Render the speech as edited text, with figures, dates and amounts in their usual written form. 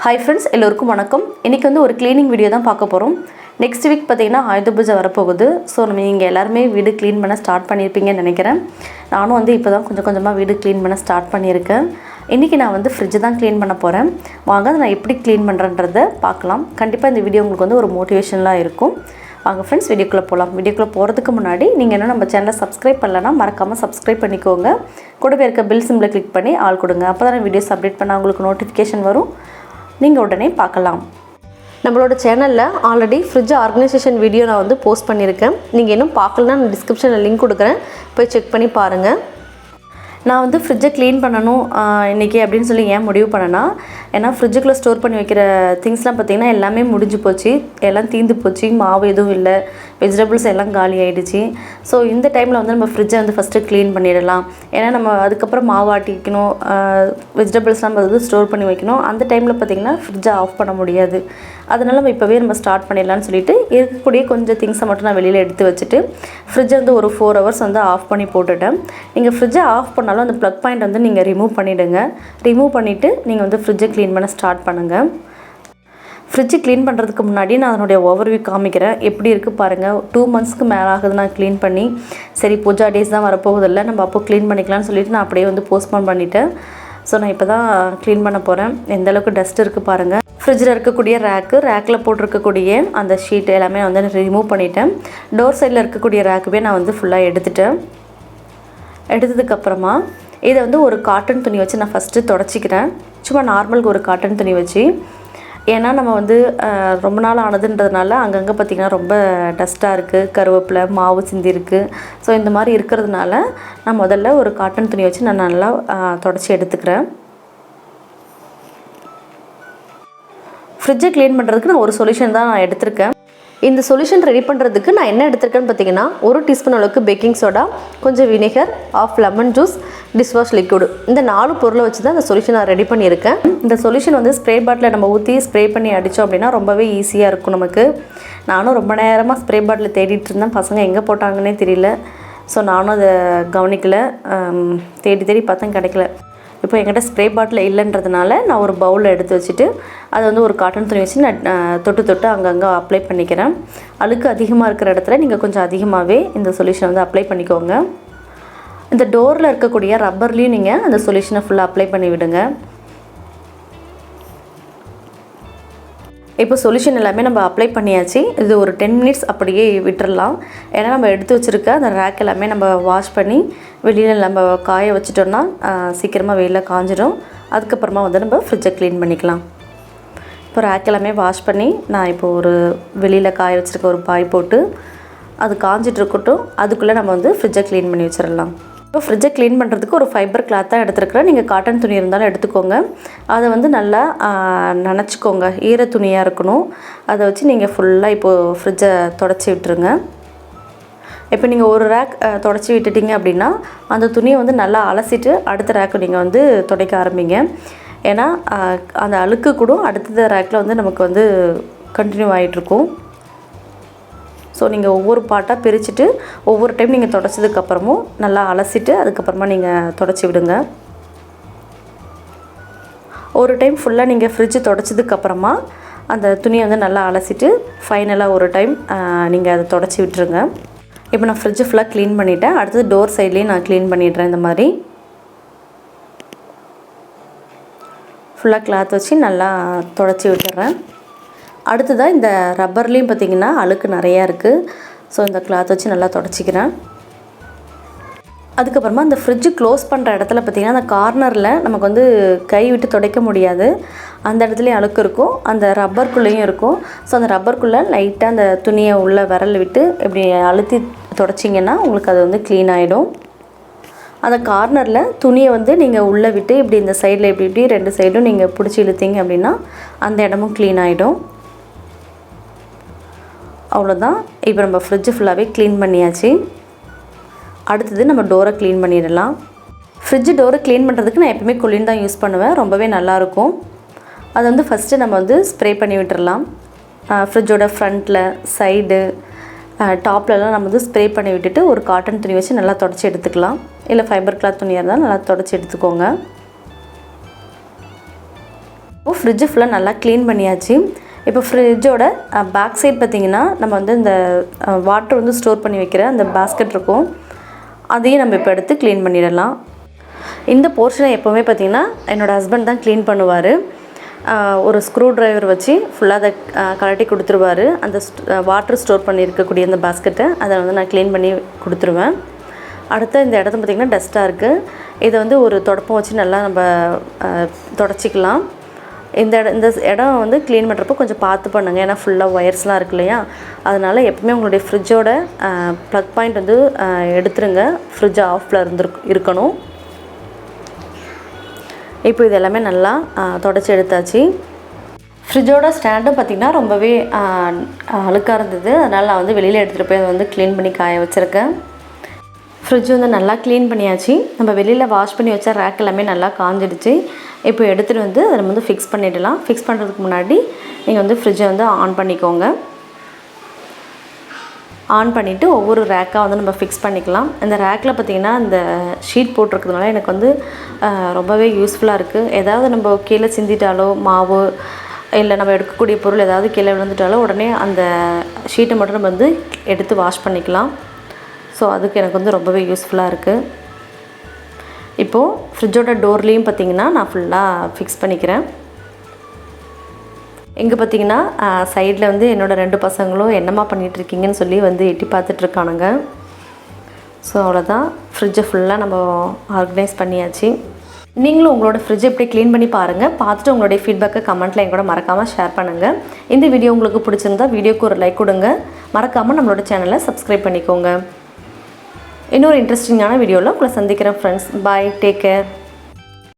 Hi friends, எல்லோருக்கும் வணக்கம். இன்னைக்கு வந்து ஒரு க்ளீனிங் வீடியோ தான் பார்க்க போறோம். நெக்ஸ்ட் வீக் பார்த்தீங்கன்னா ஆயுத பூஜை வரப்போகுது. ஸோ நீங்கள் எல்லாருமே வீடு க்ளீன் பண்ண ஸ்டார்ட் பண்ணியிருப்பீங்கன்னு நினைக்கிறேன். நானும் வந்து இப்போ தான் கொஞ்சம் கொஞ்சமாக வீடு க்ளீன் பண்ண ஸ்டார்ட் பண்ணியிருக்கேன். இன்றைக்கி நான் வந்து ஃப்ரிட்ஜ் தான் க்ளீன் பண்ண போகிறேன். வாங்க நான் எப்படி க்ளீன் பண்ணுறேன்றதை பார்க்கலாம். கண்டிப்பாக இந்த வீடியோ உங்களுக்கு வந்து ஒரு மோட்டிவேஷனலாக இருக்கும். வாங்க ஃப்ரெண்ட்ஸ் வீடியோக்குள்ளே போகலாம். வீடியோக்குள்ளே போகிறதுக்கு முன்னாடி நீங்கள் என்ன நம்ம சேனலை சப்ஸ்கிரைப் பண்ணலன்னா மறக்காமல் சப்ஸ்கிரைப் பண்ணிக்கோங்க. கூடவே இருக்க பில் சிம்பிளை கிளிக் பண்ணி ஆள் கொடுங்க. அப்போ தான் வீடியோஸ் அப்டேட் பண்ணால் உங்களுக்கு நோட்டிஃபிகேஷன் வரும். நீங்கள் உடனே பார்க்கலாம். நம்மளோட சேனலில் ஆல்ரெடி ஃப்ரிட்ஜ் ஆர்கனைசேஷன் வீடியோ நான் வந்து போஸ்ட் பண்ணியிருக்கேன். நீங்கள் இன்னும் பார்க்கலன்னா நான் டிஸ்கிரிப்ஷனில் லிங்க் கொடுக்குறேன், போய் செக் பண்ணி பாருங்கள். நான் வந்து ஃப்ரிட்ஜை க்ளீன் பண்ணணும் இன்றைக்கி அப்படின்னு சொல்லி ஏன் முடிவு பண்ணேன்னா, ஏன்னா ஃப்ரிட்ஜுக்குள்ளே ஸ்டோர் பண்ணி வைக்கிற திங்ஸ்லாம் பார்த்திங்கன்னா எல்லாமே முடிஞ்சு போச்சு, எல்லாம் தீந்து போச்சு, மாவு எதுவும் இல்லை, வெஜிடபிள்ஸ் எல்லாம் காலி ஆகிடுச்சு. ஸோ இந்த டைமில் வந்து நம்ம ஃப்ரிட்ஜை வந்து ஃபஸ்ட்டு க்ளீன் பண்ணிடலாம். ஏன்னா நம்ம அதுக்கப்புறம் மாவு ஆட்டி வைக்கணும், வெஜிடபிள்ஸ்லாம் நம்ம வந்து ஸ்டோர் பண்ணி வைக்கணும். அந்த டைமில் பார்த்திங்கன்னா ஃப்ரிட்ஜை ஆஃப் பண்ண முடியாது. அதனால் நம்ம இப்போவே நம்ம ஸ்டார்ட் பண்ணிடலான்னு சொல்லிட்டு இருக்கக்கூடிய கொஞ்சம் திங்ஸை மட்டும் நான் வெளியில் எடுத்து வச்சுட்டு ஃப்ரிட்ஜை வந்து ஒரு 4 hours வந்து ஆஃப் பண்ணி போட்டுட்டேன். நீங்கள் ஃப்ரிட்ஜை ஆஃப் பண்ணாலும் அந்த ப்ளக் பாயிண்ட் வந்து நீங்கள் ரிமூவ் பண்ணிவிடுங்க. ரிமூவ் பண்ணிவிட்டு நீங்கள் வந்து ஃப்ரிட்ஜை க்ளீன் பண்ண ஸ்டார்ட் பண்ணுங்கள். ஃப்ரிட்ஜு க்ளீன் பண்ணுறதுக்கு முன்னாடி நான் அதனுடைய ஓவர்வியூ காமிக்கிறேன். எப்படி இருக்குது பாருங்கள். 2 monthsக்கு மேலே ஆகுது நான் க்ளீன் பண்ணி. சரி பூஜா டேஸ் தான் வரப்போகுதில்ல, நம்ம அப்போ க்ளீன் பண்ணிக்கலாம்னு சொல்லிட்டு நான் அப்படியே வந்து போஸ்ட்போன் பண்ணிவிட்டேன். ஸோ நான் இப்போ தான் க்ளீன் பண்ண போகிறேன். எந்த அளவுக்கு டஸ்ட் இருக்குது பாருங்கள். ஃப்ரிட்ஜில் இருக்கக்கூடிய ரேக்கில் போட்டிருக்கக்கூடிய அந்த ஷீட் எல்லாமே வந்து ரிமூவ் பண்ணிவிட்டேன். டோர் சைடில் இருக்கக்கூடிய ரேக்குவே நான் வந்து ஃபுல்லாக எடுத்துட்டேன். எடுத்ததுக்கப்புறமா இதை வந்து ஒரு காட்டன் துணி வச்சு நான் ஃபஸ்ட்டு தொடச்சிக்கிறேன். சும்மா நார்மலுக்கு ஒரு காட்டன் துணி வச்சு. ஏன்னா நம்ம வந்து ரொம்ப நாள் ஆனதுன்றதுனால அங்கங்கே பார்த்திங்கன்னா ரொம்ப டஸ்ட்டாக இருக்குது, கருவேப்பிலை மாவு சிந்தி இருக்குது. ஸோ இந்த மாதிரி இருக்கிறதுனால நான் முதல்ல ஒரு காட்டன் துணி வச்சு நான் நல்லா தொடச்சி எடுத்துக்கிறேன். ஃப்ரிட்ஜை க்ளீன் பண்ணுறதுக்கு நான் ஒரு சொல்யூஷன் தான் நான் எடுத்திருக்கேன். இந்த சொல்யூஷன் ரெடி பண்ணுறதுக்கு நான் என்ன எடுத்திருக்கேன்னு பார்த்தீங்கன்னா, 1 டீஸ்பூன் அளவுக்கு பேக்கிங் சோடா, கொஞ்சம் vinegar, half lemon juice, dishwash liquid, இந்த 4 பொருளை வச்சு தான் இந்த சொல்யூஷன் நான் ரெடி பண்ணியிருக்கேன். இந்த சொல்யூஷன் வந்து ஸ்ப்ரே பாட்டில் நம்ம ஊற்றி ஸ்ப்ரே பண்ணி அடித்தோம் அப்படின்னா ரொம்பவே ஈஸியாக இருக்கும் நமக்கு. நானும் ரொம்ப நேரமாக ஸ்ப்ரே பாட்டில் தேடிட்டு இருந்தேன், பசங்க எங்கே போட்டாங்கன்னே தெரியல. ஸோ நானும் அதை கவனிக்கலை, தேடி பார்த்தேன் கிடைக்கல. இப்போ என்கிட்ட ஸ்ப்ரே பாட்டில் இல்லைன்றதுனால நான் ஒரு பவுலில் எடுத்து வச்சுட்டு அதை வந்து ஒரு காட்டன் துணி வச்சு நான் தொட்டு அங்கங்கே அப்ளை பண்ணிக்கிறேன். அழுக்கு அதிகமாக இருக்கிற இடத்துல நீங்கள் கொஞ்சம் அதிகமாகவே இந்த சொல்யூஷனை வந்து அப்ளை பண்ணிக்கோங்க. இந்த டோரில் இருக்கக்கூடிய ரப்பர்லேயும் நீங்கள் அந்த சொல்யூஷனை ஃபுல்லாக அப்ளை பண்ணி விடுங்க. இப்போ சொல்யூஷன் எல்லாமே நம்ம அப்ளை பண்ணியாச்சு. இது ஒரு 10 minutes அப்படியே விட்டுறலாம். ஏன்னா நம்ம எடுத்து வச்சுருக்க அந்த ரேக் எல்லாமே நம்ம வாஷ் பண்ணி வெளியில் நம்ம காய வச்சிட்டோம்னா சீக்கிரமாக வெயிலில் காஞ்சிடும். அதுக்கப்புறமா வந்து நம்ம ஃப்ரிட்ஜை க்ளீன் பண்ணிக்கலாம். இப்போ ரேக் எல்லாமே வாஷ் பண்ணி நான் இப்போ ஒரு வெளியில் காய வச்சுருக்க ஒரு பாய் போட்டு அது காஞ்சிட்டு இருக்கட்டும். அதுக்குள்ளே நம்ம வந்து ஃப்ரிட்ஜை க்ளீன் பண்ணி வச்சிடலாம். இப்போ ஃப்ரிட்ஜை க்ளீன் பண்ணுறதுக்கு ஒரு ஃபைபர் கிளாத் தான் எடுத்துருக்கிறேன். நீங்கள் காட்டன் துணி இருந்தாலும் எடுத்துக்கோங்க. அதை வந்து நல்லா நனைச்சிக்கோங்க, ஈர துணியாக இருக்கணும். அதை வச்சு நீங்கள் ஃபுல்லாக இப்போது ஃப்ரிட்ஜை தொடச்சி விட்டுருங்க. இப்போ நீங்கள் ஒரு ரேக் தொடச்சி விட்டுட்டிங்க அப்படின்னா அந்த துணியை வந்து நல்லா அலசிட்டு அடுத்த ரேக்கு நீங்கள் வந்து துடைக்க ஆரம்பிங்க. ஏன்னா அந்த அழுக்கு கூட அடுத்த ரேக்கில் வந்து நமக்கு வந்து கண்டினியூ ஆகிட்ருக்கும். ஸோ நீங்கள் ஒவ்வொரு பார்ட்டாக பிரிச்சுட்டு ஒவ்வொரு டைம் நீங்கள் தொடச்சதுக்கப்புறமும் நல்லா அலசிட்டு அதுக்கப்புறமா நீங்கள் தொடச்சி விடுங்க. ஒரு டைம் ஃபுல்லாக நீங்கள் ஃப்ரிட்ஜு தொடச்சதுக்கப்புறமா அந்த துணியை வந்து நல்லா அலசிட்டு ஃபைனலாக ஒரு டைம் நீங்கள் அதை தொடச்சி விட்டுருங்க. இப்போ நான் ஃப்ரிட்ஜு ஃபுல்லாக க்ளீன் பண்ணிவிட்டேன். அடுத்தது டோர் சைட்லேயும் நான் க்ளீன் பண்ணிடுறேன். இந்த மாதிரி ஃபுல்லாக கிளாத் வச்சு நல்லா தொடச்சி விட்டுறேன். அடுத்ததாக இந்த ரப்பர்லேயும் பார்த்திங்கன்னா அழுக்கு நிறையா இருக்குது. ஸோ இந்த கிளாத் வச்சு நல்லா தொடச்சிக்கிறேன். அதுக்கப்புறமா அந்த ஃப்ரிட்ஜு க்ளோஸ் பண்ணுற இடத்துல பார்த்திங்கன்னா அந்த கார்னரில் நமக்கு வந்து கை விட்டு துடைக்க முடியாது. அந்த இடத்துலையும் அழுக்கு இருக்கும், அந்த ரப்பருக்குள்ளேயும் இருக்கும். ஸோ அந்த ரப்பருக்குள்ளே லைட்டாக அந்த துணியை உள்ளே விரல் விட்டு இப்படி அழுத்தி தொடச்சிங்கன்னா உங்களுக்கு அது வந்து க்ளீன் ஆகிடும். அந்த கார்னரில் துணியை வந்து நீங்கள் உள்ளே விட்டு இப்படி இந்த சைடில் இப்படி 2 சைடும் நீங்கள் பிடிச்சி இழுத்தீங்க அப்படின்னா அந்த இடமும் க்ளீன் ஆகிடும். அவ்வளோதான். இப்போ நம்ம ஃப்ரிட்ஜு ஃபுல்லாகவே க்ளீன் பண்ணியாச்சு. அடுத்தது நம்ம டோரை க்ளீன் பண்ணிடலாம். ஃப்ரிட்ஜு டோரை க்ளீன் பண்ணுறதுக்கு நான் எப்பவுமே குளின் தான் யூஸ் பண்ணுவேன். ரொம்பவே நல்லாயிருக்கும். அதை வந்து ஃபஸ்ட்டு நம்ம வந்து ஸ்ப்ரே பண்ணி விட்டுடலாம். ஃப்ரிட்ஜோட ஃப்ரண்ட்டில், சைடு, டாப்லலாம் நம்ம வந்து ஸ்ப்ரே பண்ணி விட்டுட்டு ஒரு காட்டன் துணி வச்சு நல்லா தொடச்சி எடுத்துக்கலாம். இல்லை ஃபைபர் கிளாத் துணியாக இருந்தால் நல்லா தொடச்சி எடுத்துக்கோங்க. ஃப்ரிட்ஜு ஃபுல்லாக நல்லா க்ளீன் பண்ணியாச்சு. இப்போ ஃப்ரிட்ஜோட பேக் சைட் பார்த்திங்கன்னா நம்ம வந்து இந்த வாட்டர் வந்து ஸ்டோர் பண்ணி வைக்கிற அந்த பேஸ்கெட் இருக்கும், அதையும் நம்ம இப்போ எடுத்து க்ளீன் பண்ணிடலாம். இந்த போர்ஷனை எப்போவுமே பார்த்திங்கன்னா என்னோடய ஹஸ்பண்ட் தான் க்ளீன் பண்ணுவார். ஒரு ஸ்க்ரூ ட்ரைவர் வச்சு ஃபுல்லாக அதை கழட்டி கொடுத்துருவார். அந்த வாட்டர் ஸ்டோர் பண்ணி இருக்கக்கூடிய அந்த பேஸ்கெட்டை அதை வந்து நான் க்ளீன் பண்ணி கொடுத்துருவேன். அடுத்து இந்த இடத்த பார்த்திங்கன்னா டஸ்ட்டாக இருக்குது. இதை வந்து ஒரு தொடப்பம் வச்சு நல்லா நம்ம தொடச்சிக்கலாம். இந்த இடம் வந்து க்ளீன் பண்ணுறப்போ கொஞ்சம் பார்த்து பண்ணுங்கள், ஏன்னா ஃபுல்லாக ஒயர்ஸ்லாம் இருக்கு இல்லையா. அதனால் எப்பவுமே உங்களுடைய ஃப்ரிட்ஜோட ப்ளக் பாயிண்ட் வந்து எடுத்துருங்க, ஃப்ரிட்ஜ் ஆஃபில் இருக்கணும். இப்போ இது எல்லாமே நல்லா தொடச்சி எடுத்தாச்சு. ஃப்ரிட்ஜோட ஸ்டாண்டும் பார்த்திங்கன்னா ரொம்பவே அழுக்காக இருந்தது. அதனால் நான் வந்து வெளியில் எடுத்துகிட்டு போய் அதை வந்து க்ளீன் பண்ணி காய வச்சுருக்கேன். ஃப்ரிட்ஜ் வந்து நல்லா க்ளீன் பண்ணியாச்சு. நம்ம வெளியில் வாஷ் பண்ணி வச்ச ரேக் எல்லாமே நல்லா காஞ்சிடுச்சு. இப்போ எடுத்துகிட்டு வந்து அதை நம்ம வந்து ஃபிக்ஸ் பண்ணிடலாம். ஃபிக்ஸ் பண்ணுறதுக்கு முன்னாடி நீங்கள் வந்து ஃப்ரிட்ஜை வந்து ஆன் பண்ணிக்கோங்க. ஆன் பண்ணிவிட்டு ஒவ்வொரு ரேக்காக வந்து நம்ம ஃபிக்ஸ் பண்ணிக்கலாம். இந்த ரேக்கில் பார்த்திங்கன்னா இந்த ஷீட் போட்டிருக்கிறதுனால எனக்கு வந்து ரொம்பவே யூஸ்ஃபுல்லாக இருக்குது. ஏதாவது நம்ம கீழே சிந்திட்டாலோ, மாவு இல்லை நம்ம எடுக்கக்கூடிய பொருள் ஏதாவது கீழே விழுந்துட்டாலோ உடனே அந்த ஷீட்டை மட்டும் நம்ம வந்து எடுத்து வாஷ் பண்ணிக்கலாம். ஸோ அதுக்கு எனக்கு வந்து ரொம்பவே யூஸ்ஃபுல்லாக இருக்குது. இப்போது ஃப்ரிட்ஜோட டோர்லேயும் பார்த்திங்கன்னா நான் ஃபுல்லாக ஃபிக்ஸ் பண்ணிக்கிறேன். இங்கே பார்த்திங்கன்னா சைடில் வந்து என்னோடய 2 பசங்களும் என்னம்மா பண்ணிகிட்ருக்கீங்கன்னு சொல்லி வந்து எட்டி பார்த்துட்ருக்கானுங்க. ஸோ அவ்வளோதான், ஃப்ரிட்ஜை ஃபுல்லாக நம்ம ஆர்கனைஸ் பண்ணியாச்சு. நீங்களும் உங்களோட ஃப்ரிட்ஜை எப்படி க்ளீன் பண்ணி பாருங்கள். பார்த்துட்டு உங்களுடைய ஃபீட்பேக்கை கமெண்ட்டில் என் கூட மறக்காமல் ஷேர் பண்ணுங்கள். இந்த வீடியோ உங்களுக்கு பிடிச்சிருந்தா வீடியோக்கு ஒரு லைக் கொடுங்க. மறக்காமல் நம்மளோட சேனலை சப்ஸ்கிரைப் பண்ணிக்கோங்க. இன்னொரு இன்ட்ரெஸ்டிங்கான வீடியோவில் உங்களை சந்திக்கிறேன் ஃப்ரெண்ட்ஸ். பாய், டேக் கேர்.